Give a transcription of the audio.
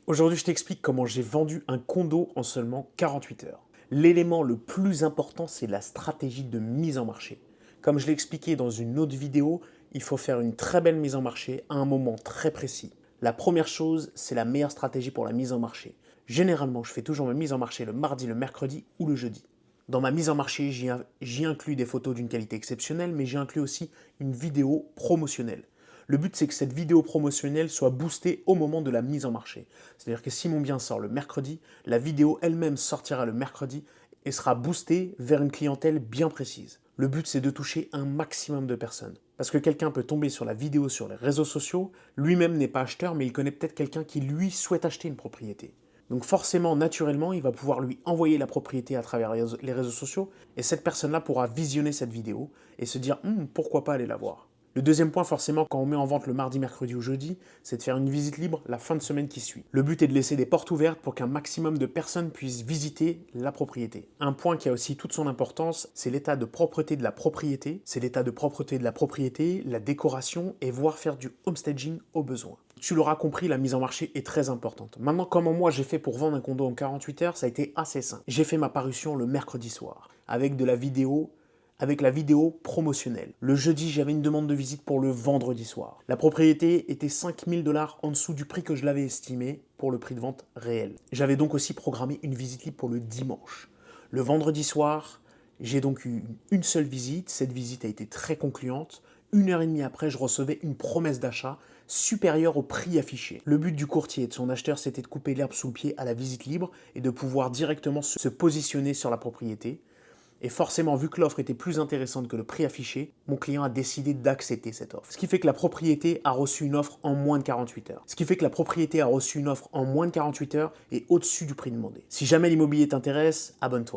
Aujourd'hui, je t'explique comment j'ai vendu un condo en seulement 48 heures. L'élément le plus important, c'est la stratégie de mise en marché. Comme je l'ai expliqué dans une autre vidéo, il faut faire une très belle mise en marché à un moment très précis. La première chose, c'est la meilleure stratégie pour la mise en marché. Généralement, je fais toujours ma mise en marché le mardi, le mercredi ou le jeudi. Dans ma mise en marché, j'y inclus des photos d'une qualité exceptionnelle, mais j'y inclus aussi une vidéo promotionnelle. Le but, c'est que cette vidéo promotionnelle soit boostée au moment de la mise en marché. C'est-à-dire que si mon bien sort le mercredi, la vidéo elle-même sortira le mercredi et sera boostée vers une clientèle bien précise. Le but, c'est de toucher un maximum de personnes. Parce que quelqu'un peut tomber sur la vidéo sur les réseaux sociaux, lui-même n'est pas acheteur, mais il connaît peut-être quelqu'un qui, lui, souhaite acheter une propriété. Donc forcément, naturellement, il va pouvoir lui envoyer la propriété à travers les réseaux sociaux, et cette personne-là pourra visionner cette vidéo et se dire pourquoi pas aller la voir. Le deuxième point, forcément, quand on met en vente le mardi, mercredi ou jeudi, c'est de faire une visite libre la fin de semaine qui suit. Le but est de laisser des portes ouvertes pour qu'un maximum de personnes puissent visiter la propriété. Un point qui a aussi toute son importance, c'est l'état de propreté de la propriété. C'est l'état de propreté de la propriété, la décoration et voire faire du homestaging au besoin. Tu l'auras compris, la mise en marché est très importante. Maintenant, comment moi j'ai fait pour vendre un condo en 48 heures, ça a été assez simple. J'ai fait ma parution le mercredi soir avec la vidéo promotionnelle. Le jeudi, j'avais une demande de visite pour le vendredi soir. La propriété était 5 000 $ en dessous du prix que je l'avais estimé pour le prix de vente réel. J'avais donc aussi programmé une visite libre pour le dimanche. Le vendredi soir, j'ai donc eu une seule visite. Cette visite a été très concluante. 1 heure et demie après, je recevais une promesse d'achat supérieure au prix affiché. Le but du courtier et de son acheteur, c'était de couper l'herbe sous le pied à la visite libre et de pouvoir directement se positionner sur la propriété. Et forcément, vu que l'offre était plus intéressante que le prix affiché, mon client a décidé d'accepter cette offre. Ce qui fait que la propriété a reçu une offre en moins de 48 heures. Ce qui fait que la propriété a reçu une offre en moins de 48 heures et au-dessus du prix demandé. Si jamais l'immobilier t'intéresse, abonne-toi.